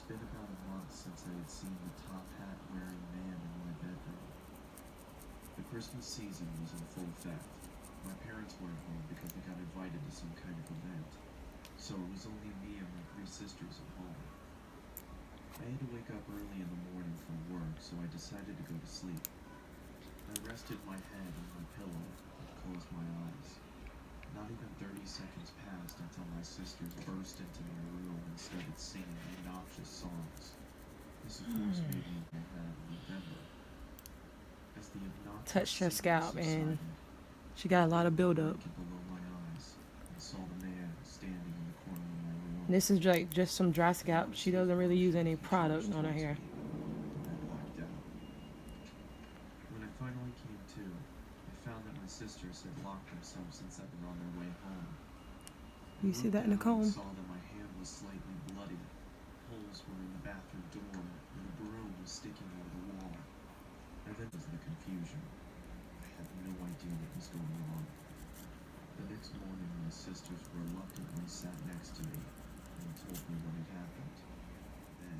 been about a month since I had seen the top hat wearing man in my bedroom. The Christmas season was in full effect. My parents weren't home because they got invited to some kind of event, so it was only me and my 3 sisters at home. I had to wake up early in the morning for work, so I decided to go to sleep. I rested my head on my pillow and closed my eyes. Not even 30 seconds passed until my sisters burst into my room and started singing obnoxious songs. This of course made me remember. As the obnoxious Touched her scalp and subsided, she got a lot of buildup. below my eyes, and saw the man standing in the corner of my room. This is like just some dry scalp. She doesn't really use any product on her hair. I blacked out. When I finally came to, I found that my sisters had locked themselves inside and on their way home. You see that in the comb? I saw that my hand was slightly bloody. Holes were in the bathroom door, and the broom was sticking out of the wall. And then was the confusion. I had no idea what was going on. The next morning, my sisters reluctantly sat next to me and told me what had happened. Then,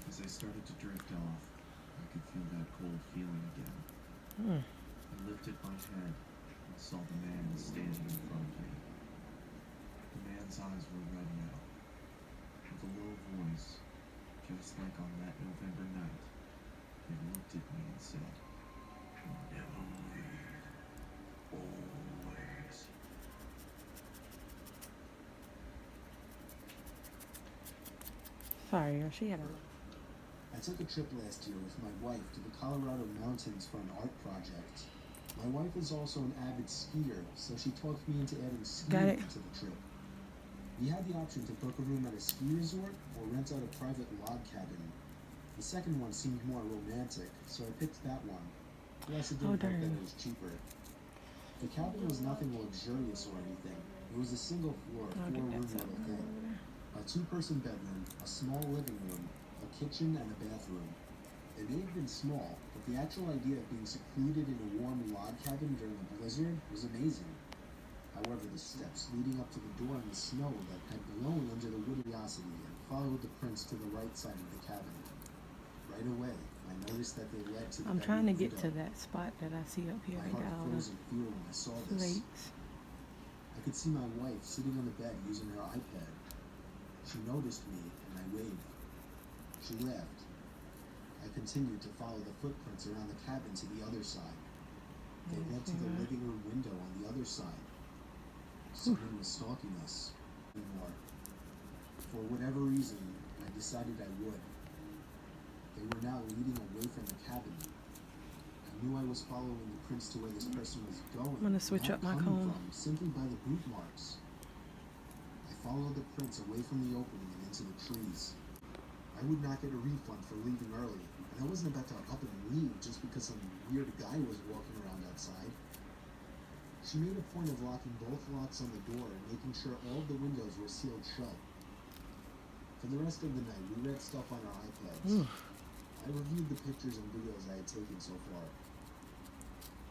as I started to drift off, I could feel that cold feeling again. I lifted my head and saw the man standing in front of me. The man's eyes were red now. With a low voice, just like on that November night, he looked at me and said, "Never leave, always." Sorry, she had a... I took a trip last year with my wife to the Colorado mountains for an art project. My wife is also an avid skier, so she talked me into adding skiing to the trip. We had the option to book a room at a ski resort or rent out a private log cabin. The second one seemed more romantic, so I picked that one. Plus, it didn't help that it was cheaper. The cabin was nothing luxurious or anything. It was a single floor, 4-room little thing. A 2-person bedroom, a small living room, a kitchen, and a bathroom. It may have been small, but the actual idea of being secluded in a warm log cabin during a blizzard was amazing. However, the steps leading up to the door in the snow that had blown under the curiosity and followed the prints to the right side of the cabin. Right away, I noticed that they led to the I'm trying to get window. to that spot that I see up here. My They heart got all froze the in fear when I saw this. flakes. I could see my wife sitting on the bed using her iPad. She noticed me, and I waved. She laughed. I continued to follow the footprints around the cabin to the other side. They led to the living room window on the other side. Someone was stalking us. Anymore. For whatever reason, I decided I would. They were now leading away from the cabin. I knew I was following the prints to where this person was going. I'm gonna switch up my comb. Simply by the boot marks. I followed the prints away from the opening and into the trees. I would not get a refund for leaving early, and I wasn't about to up and leave just because some weird guy was walking around outside. She made a point of locking both locks on the door and making sure all of the windows were sealed shut. For the rest of the night, we read stuff on our iPads. I reviewed the pictures and videos I had taken so far.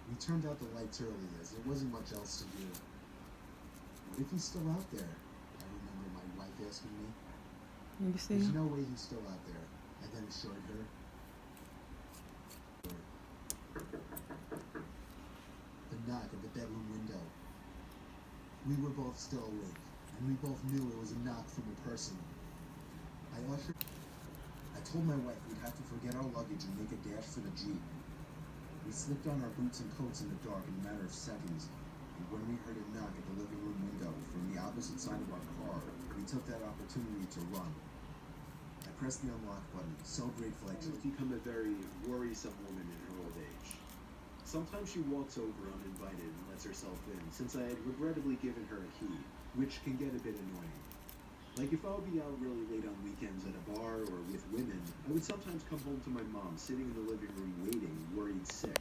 We turned out the lights early as there wasn't much else to do. What if he's still out there? I remember my wife asking me. You see? There's no way he's still out there, I then assured her. The knock at the bedroom window. We were both still awake, and we both knew it was a knock from a person. I told my wife we'd have to forget our luggage and make a dash for the Jeep. We slipped on our boots and coats in the dark in a matter of seconds, and when we heard a knock at the living room window from the opposite side of our car, we took that opportunity to run. I pressed the unlock button, so grateful I She's become a very worrisome woman in her old age. Sometimes she walks over uninvited and lets herself in, since I had regrettably given her a key, which can get a bit annoying. Like if I would be out really late on weekends at a bar or with women, I would sometimes come home to my mom sitting in the living room waiting, worried sick.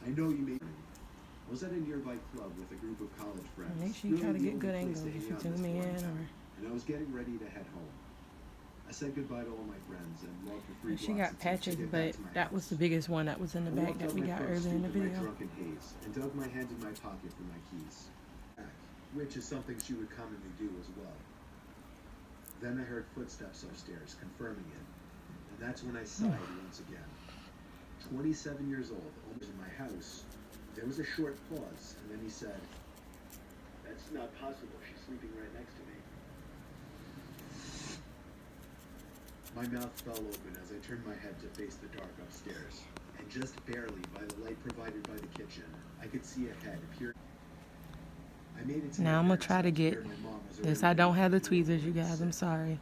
I know you may... I was at a nearby club with a group of college friends. Make sure you try to get good angles if you zoom in or... And I was getting ready to head home. I said goodbye to all my friends and walked the 3 blocks. She got patches, but that was the biggest one that was in the back that we got earlier in the video. Drunken haze and dug my hand in my pocket for my keys, which is something she would commonly do as well. Then I heard footsteps upstairs, confirming it. And that's when I sighed once again. 27 years old, almost in my house. There was a short pause, and then he said, "That's not possible. She's sleeping right next to me." My mouth fell open as I turned my head to face the dark upstairs. And just barely, by the light provided by the kitchen, I could see a head appear. I made it to Now my I'm gonna parents' try to house get where my mom was this. already I don't have the working tweezers, you guys. I'm sick. sorry.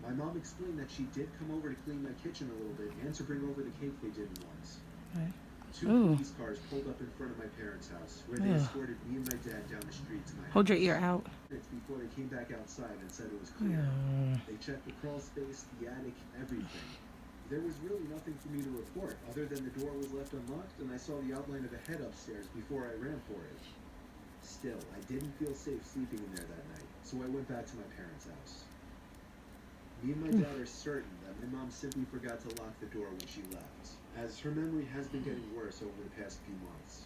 My mom explained that she did come over to clean my kitchen a little bit and to bring over the cake they did once. Okay. Two Ooh. police cars pulled up in front of my parents' house, where they Ugh. escorted me and my dad down the street to my Hold your house. ear out. Minutes before they came back outside and said it was clear. They checked the crawl space, the attic, everything. There was really nothing for me to report, other than the door was left unlocked and I saw the outline of a head upstairs before I ran for it. Still, I didn't feel safe sleeping in there that night, so I went back to my parents' house. Me and my dad are certain that my mom simply forgot to lock the door when she left, as her memory has been getting worse over the past few months.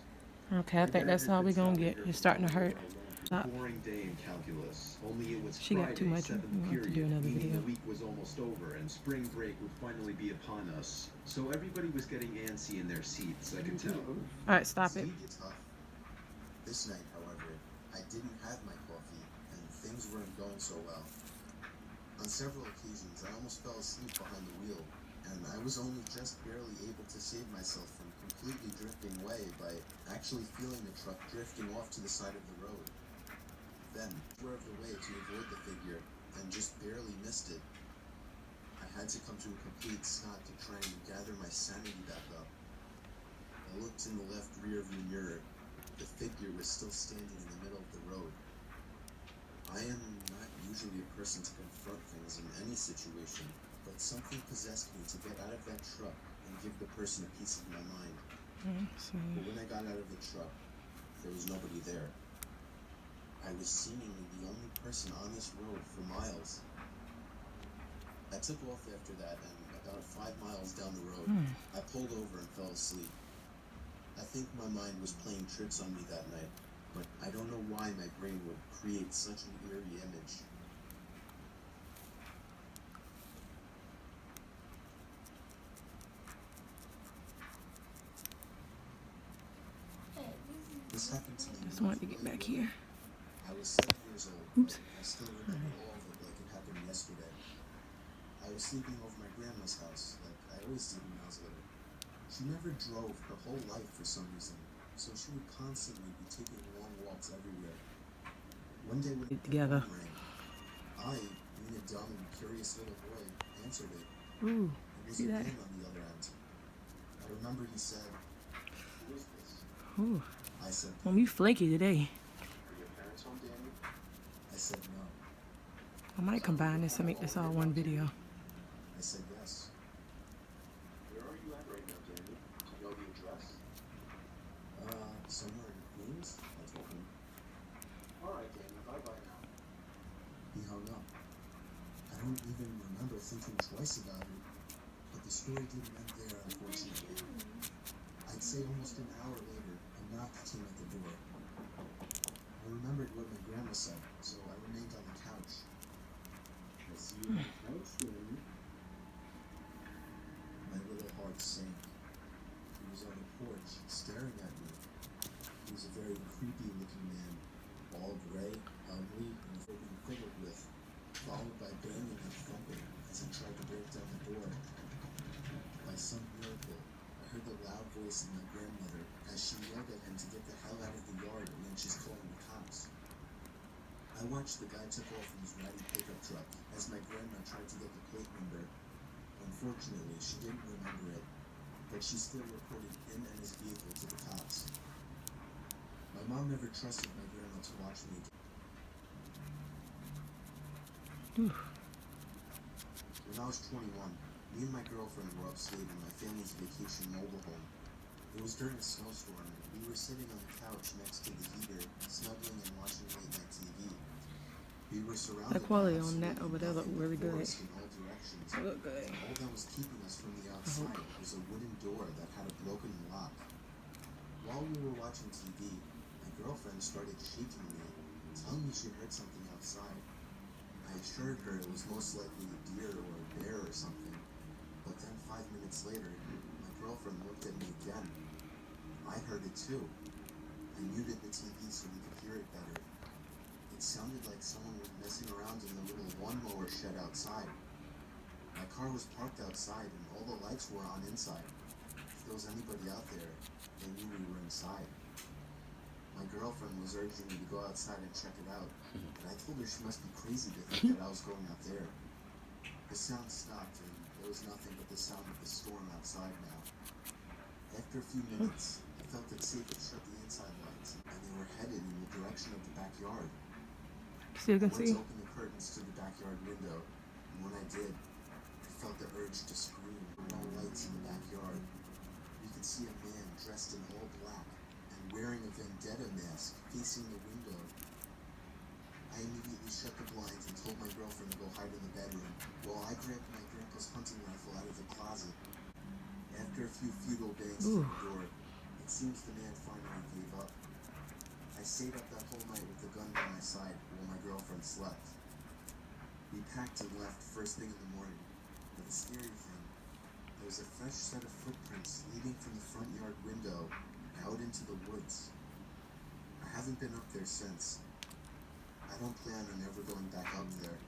Okay, I think that's all we're gonna get. It's starting to hurt. Stop. Boring day in calculus. Only it was She got too Friday, much. seventh We have to period, do another meaning video. the week was almost over and spring break would finally be upon us. So everybody was getting antsy in their seats, I could tell. All right, stop it. It's tough. This night, however, I didn't have my coffee, and things weren't going so well. On several occasions, I almost fell asleep behind the wheel, and I was only just barely able to save myself from completely drifting away by actually feeling the truck drifting off to the side of the road. Then, swerved away to avoid the figure, and just barely missed it. I had to come to a complete stop to try and gather my sanity back up. I looked in the left rearview mirror. The figure was still standing in the middle of the road. I am not usually a person to confront things in any situation, but something possessed me to get out of that truck and give the person a piece of my mind. But when I got out of the truck, there was nobody there. I was seemingly the only person on this road for miles. I took off after that, and about 5 miles down the road, I pulled over and fell asleep. I think my mind was playing tricks on me that night, but I don't know why my brain would create such an eerie image. This happened to me. Just wanted to get back here. I was 7 years old. Oops. I still remember all of it like it happened yesterday. I was sleeping over my grandma's house, like I always did when I was little. She never drove her whole life for some reason, so she would constantly be taking long walks everywhere. One day when the Together. phone rang, I, being a dumb and curious little boy, answered it. Ooh, It was see a that? man on the other end. I remember he said, "Who is this?" Ooh, I said, well, you flaky today. "Are your parents home, Danny?" I said, "No." I might combine this and make this all one video. I said, "Yes." "Where are you at right now, Danny? Do you know the address?" Somewhere in Queens," I told him. "All right, Danny, bye-bye now." He hung up. I don't even remember thinking twice about it, but the story didn't end there, unfortunately. I'd say almost an hour later, a knock came at the door. I remembered what my grandma said, so I remained on the couch. "I see you on the couch, Danny." My little heart sank. He was on the porch, staring at me. He was a very creepy-looking man, all gray, ugly, and broken fiddled with, followed by banging and thumping as he tried to break down the door. By some miracle, I heard the loud voice of my grandmother as she yelled at him to get the hell out of the yard and then she's calling the cops. I watched the guy take off in his ratty pickup truck as my grandma tried to get the plate number. Unfortunately, she didn't remember it, but she still reported him and his vehicle to the cops. My mom never trusted my grandma to watch me again. When I was 21, me and my girlfriend were upstate in my family's vacation mobile home. It was during a snowstorm, and we were sitting on the couch next to the heater, snuggling and watching late-night TV. We were surrounded The quality by on that over there look nothing but really good. forest in all directions. It look good. All that was keeping us from the outside was a wooden door that had a broken lock. While we were watching TV, my girlfriend started shaking me, telling me she heard something outside. I I assured her it was most likely a deer or a bear or something, but then 5 minutes later, my girlfriend looked at me again. I heard it too. I muted the TV so we could hear it better. It sounded like someone was messing around in the little lawnmower shed outside. My car was parked outside and all the lights were on inside. If there was anybody out there, they knew we were inside. My girlfriend was urging me to go outside and check it out, but I told her she must be crazy to think that I was going out there. The sound stopped and there was nothing but the sound of the storm outside now. After a few minutes, I felt it safe to shut the inside lights, and they were headed in the direction of the backyard. Still I can went see. to open the curtains to the backyard window, and when I did, I felt the urge to scream. There were no lights in the backyard. You could see a man dressed in all black and wearing a vendetta mask facing the window. I immediately shut the blinds and told my girlfriend to go hide in the bedroom, while I grabbed my grandpa's hunting rifle out of the closet. After a few futile bangs to the door, it seems the man finally gave up. I stayed up that whole night with the gun by my side while my girlfriend slept. We packed and left first thing in the morning, but the scary thing, there was a fresh set of footprints leading from the front yard window out into the woods. I haven't been up there since. I don't plan on ever going back up there.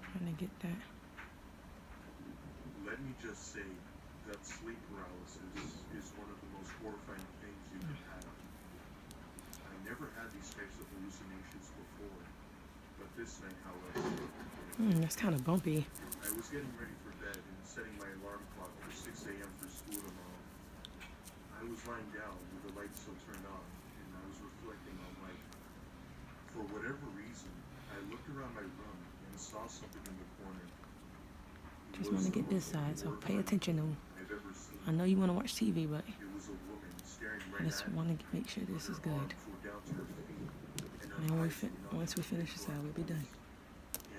Trying to get that. Let me just say that sleep paralysis is one of the most horrifying things you can have. I never had these types of hallucinations before, but this night, however, That's kind of bumpy. I was getting ready for bed and setting my alarm clock for 6 a.m. for school tomorrow. I was lying down with the lights still turned on, and I was reflecting on life. For whatever reason, I looked around my room and saw something in the corner. It Just was want to the get this most side, so pay horrifying attention thing though. I've ever seen. I know you want to watch TV, but It was a woman staring I right just at me. want to make sure this is Her good. arms were down to her feet, and her And eyes were not once we finish this out, we'll be done.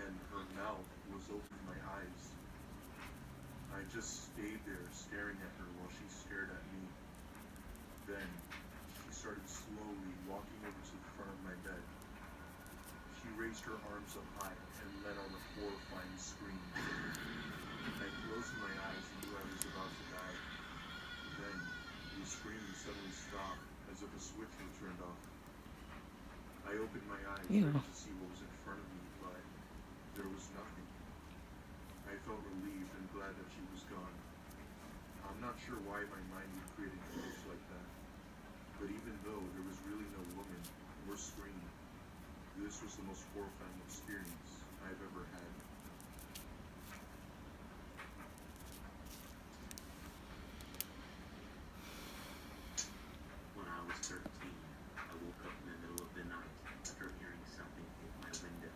and her mouth was over my eyes. I just stayed there staring at her while she stared at me. Then she started slowly walking over to the front of my bed. She raised her arms up high and let out a horrifying scream. I closed my eyes and knew I was about to die. Then the screaming suddenly stopped as if a switch was turned off. I opened my eyes Ew. ready to see what was in front of me, but there was nothing. I felt relieved and glad that she was gone. I'm not sure why my mind would create an image like that, but even though there was really no woman or scream, this was the most horrifying experience I've ever had. When I was 13, I woke up in the middle of the night after hearing something hit my window.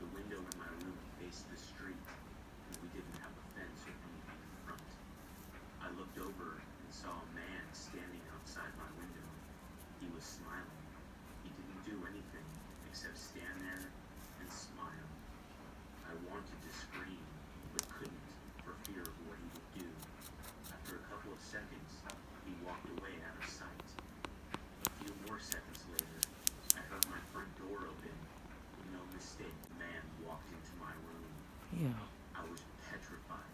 The window in my room faced the street, and we didn't have a fence or anything in front. I looked over and saw a man standing outside my window. He was smiling. He didn't do anything except stand there and smile. I wanted to scream, but couldn't for fear of what he would do. After a couple of seconds, he walked away out of sight. A few more seconds later, I heard my front door open. No mistake, the man walked into my room. Yeah. I was petrified.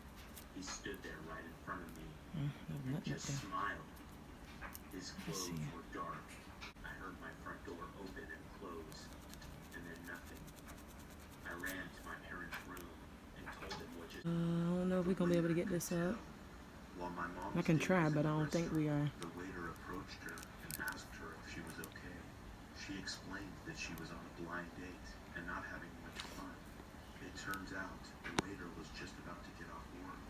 He stood there right in front of me No, and nothing just there. smiled. His clothes see. were dark. I heard my front door open and close, and then nothing. I ran to my parents' room and told them what just I don't know if we're gonna be able to get this up. While my mom I can stayed try, in but I the don't think we restaurant, are. The waiter approached her and asked her if she was okay. She explained that she was on a blind date and not having much fun. It turns out the waiter was just about to get off work.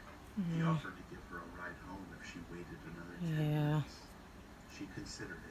He offered to give her a ride home if she waited another 10 Yeah. minutes. She considered it